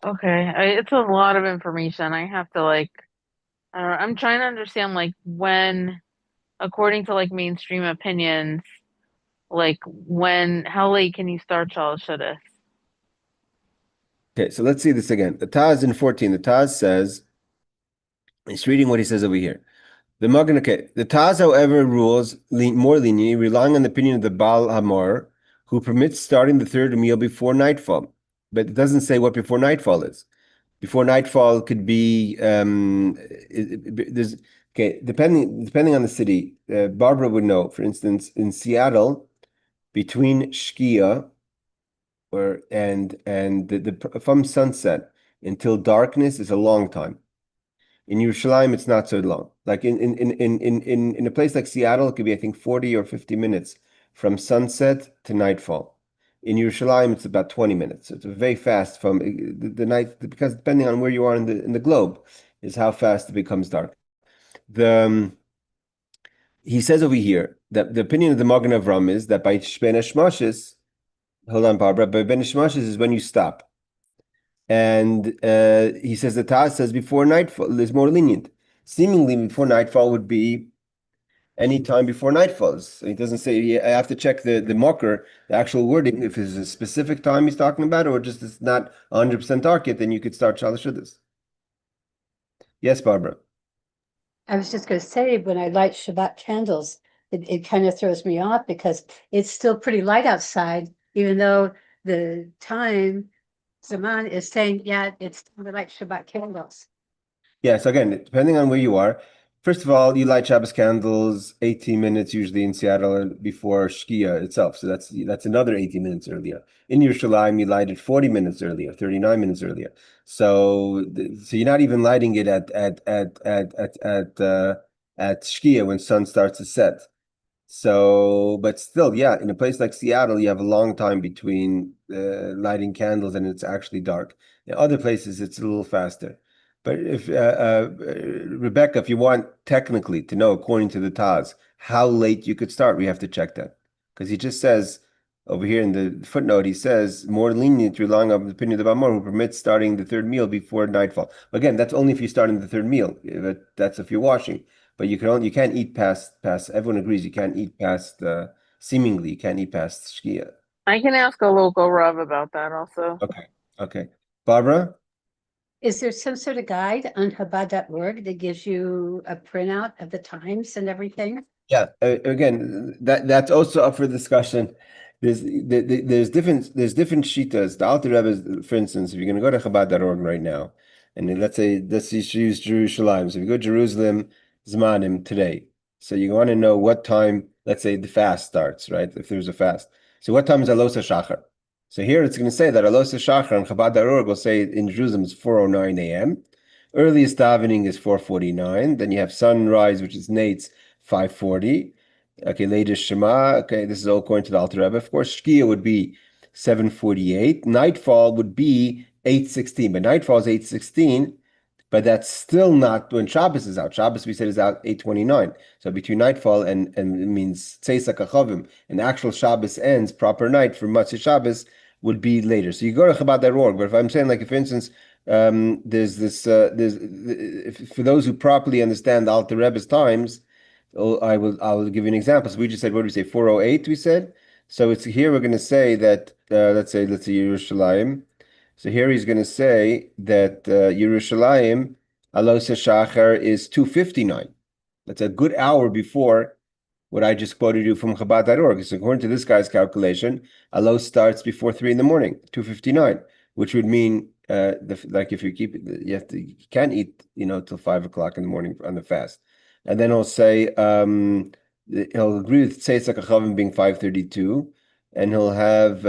Okay, it's a lot of information. I have to I don't know, I'm trying to understand when, according to mainstream opinions, how late can you start Shalosh Shudas? Okay, so let's see this again. The Taz in 14, the Taz says, he's reading what he says over here. The Taz, however, rules more leniently, relying on the opinion of the Baal Hamor, who permits starting the third meal before nightfall. But it doesn't say what before nightfall is. Before nightfall could be depending on the city. Barbara would know. For instance, in Seattle, between Shkia from sunset until darkness is a long time. In Yerushalayim, it's not so long. Like in a place like Seattle, it could be, I think, 40 or 50 minutes from sunset to nightfall. In Yerushalayim, it's about 20 minutes. So it's very fast from the night, because depending on where you are in the globe, is how fast it becomes dark. He says over here that the opinion of the Magen Avram is that by Ben Hashmashis, hold on, Barbara, by Ben Hashmashis is when you stop. And he says the Taz says before nightfall is more lenient. Seemingly before nightfall would be any time before nightfall. So he doesn't say, I have to check the marker, the actual wording, if it's a specific time he's talking about, or just it's not 100% dark yet, then you could start Shalosh Shudas. Yes, Barbara. I was just going to say, when I light Shabbat candles, it kind of throws me off because it's still pretty light outside, even though the time Zaman is saying, yeah, it's time to light Shabbat candles. Yeah, so again, depending on where you are, first of all, you light Shabbos candles 18 minutes usually in Seattle before Shkia itself. So that's another 18 minutes earlier. In Yerushalayim, you light it 40 minutes earlier, 39 minutes earlier. So you're not even lighting it at Shkia when sun starts to set. So, but still, yeah, in a place like Seattle, you have a long time between lighting candles and it's actually dark. In other places, it's a little faster. But if Rebecca, if you want technically to know, according to the Taz, how late you could start, we have to check that. Because he just says over here in the footnote, he says more lenient, relying on the opinion of the Bamor, who permits starting the third meal before nightfall. Again, that's only if you're starting the third meal. That's if you're washing. But you can't eat past. Everyone agrees you can't eat past. Seemingly, you can't eat past Shkia. I can ask a local Rav about that also. Okay. Barbara? Is there some sort of guide on Chabad.org that gives you a printout of the times and everything? Yeah. Again, that's also up for discussion. There's different shitas. The Alter Rebbe, for instance, if you're going to go to Chabad.org right now, and let's use Jerusalem. So if you go to Jerusalem Zmanim today, so you want to know what time, let's say the fast starts, right? If there's a fast. So what time is Alos HaShachar? So here it's going to say that Alos HaShachar on Chabad.org will say in Jerusalem it's 4:09 a.m. Earliest davening is 4:49. Then you have sunrise, which is Nate's 5:40. Okay, latest Shema. Okay, this is all according to the Alter Rebbe. Of course, Shkia would be 7:48. Nightfall would be 8:16. But nightfall is 8:16. But that's still not when Shabbos is out. Shabbos, we said, is out 8:29. So between nightfall and it means Tzeisa Kachavim, and actual Shabbos ends, proper night for Matzah Shabbos would be later. So you go to Chabad.org. But if I'm saying, like, if, for instance, there's for those who properly understand the Alter Rebbe's times, I'll give you an example. So we just said, what did we say? 4:08, we said. So it's here we're going to say that let's say Yerushalayim. So here he's going to say that Yerushalayim Alosa Shachar is 2:59. That's a good hour before what I just quoted you from Chabad.org. So according to this guy's calculation, Alos starts before 3 in the morning, 2:59, which would mean like if you keep it, you can't eat, till 5 o'clock in the morning on the fast. And then he'll say, he'll agree with Tzeitzak Achavim being 5:32, and he'll have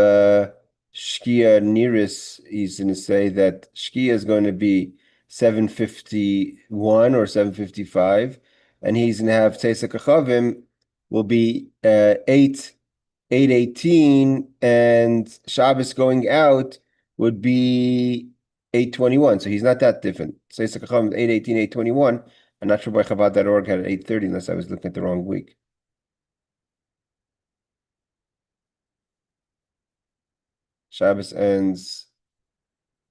Shkia Niris, he's going to say that Shkia is going to be 7:51 or 7:55, and he's going to have Tzeitzak Achavim will be 8:18, and Shabbos going out would be 8:21. So he's not that different. Say Sakacham 8:18, 8:21. I'm not sure why Chabad.org had 8:30 unless I was looking at the wrong week. Shabbos ends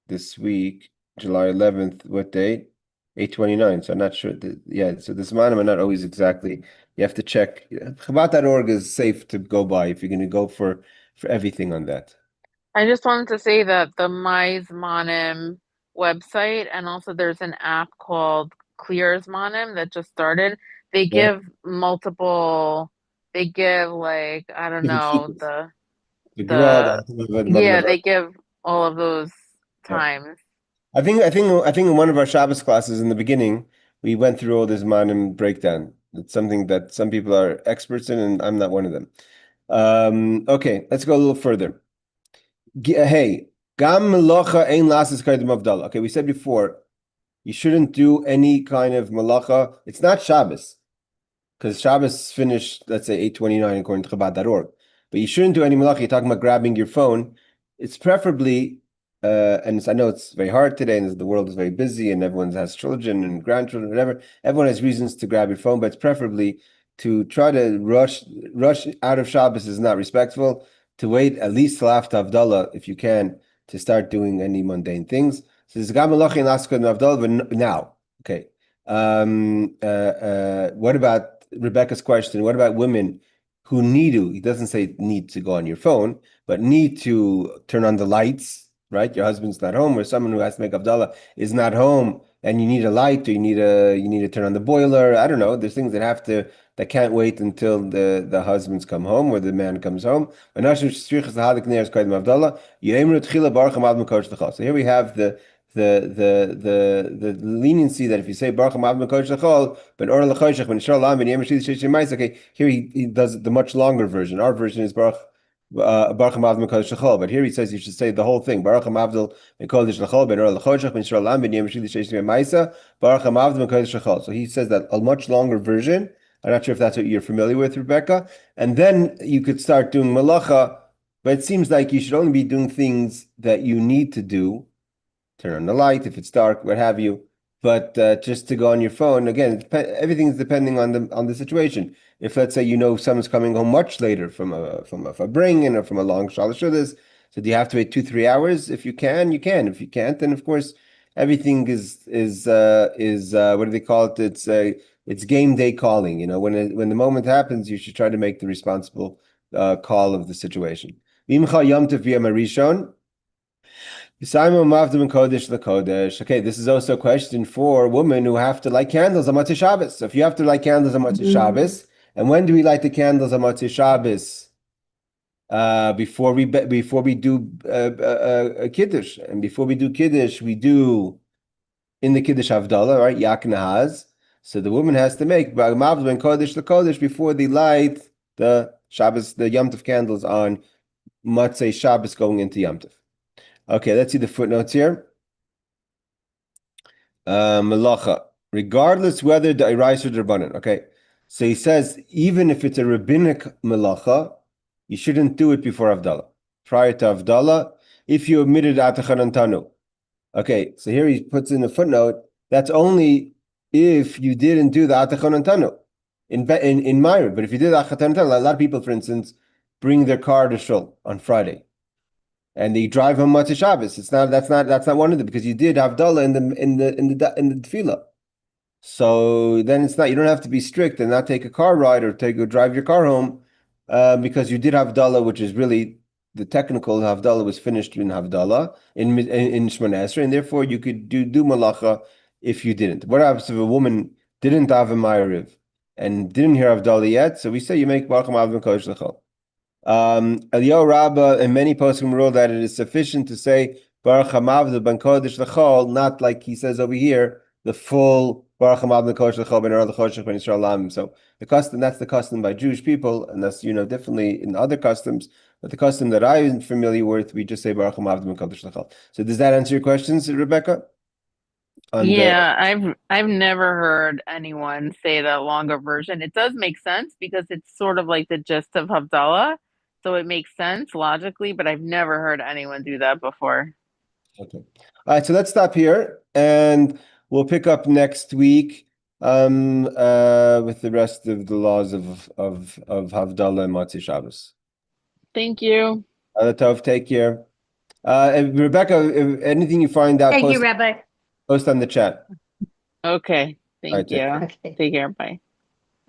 this week, July 11th. What date? 8:29. So I'm not sure. So the Zmanim are not always exactly. You have to check. Chabad.org is safe to go by if you're going to go for everything on that. I just wanted to say that the MyZmanim website, and also there's an app called ClearZmanim that just started. They Yeah. give multiple. They give like I don't know the the they give all of those yeah. times. I think in one of our Shabbos classes in the beginning, we went through all this manim breakdown. It's something that some people are experts in, and I'm not one of them. Okay, let's go a little further. Hey, gam melacha ein lasses kaidim avdallah. Okay, we said before, you shouldn't do any kind of malacha. It's not Shabbos, because Shabbos finished, let's say 8:29 according to Chabad.org. But you shouldn't do any malacha. You're talking about grabbing your phone. It's preferably, and I know it's very hard today, and the world is very busy, and everyone has children and grandchildren, whatever. Everyone has reasons to grab your phone, but it's preferably to try to rush out of Shabbos is not respectful. To wait at least till after Havdalah, if you can, to start doing any mundane things. So there's gam malacha in Askad Havdalah, but now, okay. What about Rebecca's question? What about women who need to? He doesn't say need to go on your phone, but need to turn on the lights, right? Your husband's not home, or someone who has to make Havdalah is not home, and you need a light, or you need to turn on the boiler. I don't know. There's things that can't wait until the husbands come home or the man comes home. So here we have the leniency that if you say Baruch Hamav Mekodesh L'chol, but Or L'choshech Ben Yisrael Lam Ben Yem Shlish Sheish Mais. Okay, here he does the much longer version. Our version is Baruch Hamav Mekodesh L'chol, but here he says you should say the whole thing. Baruch Hamav Mekodesh L'chol Ben Or L'choshech Ben Yisrael Lam Ben Yem Shlish Sheish Mais. Baruch Hamav Mekodesh L'chol. So he says that a much longer version. I'm not sure if that's what you're familiar with, Rebecca. And then you could start doing malacha, but it seems like you should only be doing things that you need to do. Turn on the light if it's dark, what have you. But just to go on your phone, again, everything's depending on the situation. If let's say someone's coming home much later from a fabringen or from a long shalosh, so do you have to wait 2-3 hours? If you can, you can. If you can't, then of course everything is what do they call it? It's game day calling. When the moment happens, you should try to make the responsible call of the situation. Okay, this is also a question for women who have to light candles on Motzei Shabbos. So if you have to light candles on Motzei Shabbos, and when do we light the candles on Motzei Shabbos? Before we do Kiddush, and before we do Kiddush, we do in the Kiddush Havdalah, right? Yak Nahaz. So the woman has to make Mavd ben Kodesh the Kodesh before they light the Shabbos, the Yom Tov candles on Motzei Shabbos going into Yom Tov. Okay, let's see the footnotes here. Malacha, regardless whether the Irais or the Rabbanan. Okay, so he says even if it's a rabbinic malacha, you shouldn't do it before Havdalah. Prior to Havdalah, if you omitted Atachan Tanu. Okay, so here he puts in a footnote. That's only if you didn't do the Atachan Tanu in Ma'ariv. But if you did Atachan Tanu, a lot of people, for instance, bring their car to Shul on Friday. And they drive home Motzei Shabbos. That's not one of them because you did Havdalah in the tefillah. So then it's not. You don't have to be strict and not take a car ride or drive your car home because you did Havdalah, which is really the technical Havdalah was finished in Havdalah in Shemona Esrei, and therefore you could do malacha if you didn't? What happens if a woman didn't have a Maariv and didn't hear Havdalah yet? So we say you make Baruch Hamav Ben Kodesh L'chol. Eliyahu Rabbah and many poskim rule that it is sufficient to say Baruch Hamav Ben Kodesh L'chol, not like he says over here, the full Baruch Hamav Ben Kodesh L'chol Ben Arad L'choshech Ben Yisrael Lam. So the custom, that's the custom by Jewish people, and that's differently in other customs. But the custom that I'm familiar with, we just say Baruch Hamav Ben Kodesh L'chol. So does that answer your questions, Rebecca? Yeah, I've never heard anyone say the longer version. It does make sense because it's sort of like the gist of Havdalah, so it makes sense logically, but I've never heard anyone do that before. Okay. All right, so let's stop here and we'll pick up next week with the rest of the laws of Havdalah and Motzei Shabbos. Thank you. Tov, take care. And Rebecca, if anything you find out, Thank you, Rabbi. post on the chat. Okay, All right, thank you. Okay. Take care. Bye.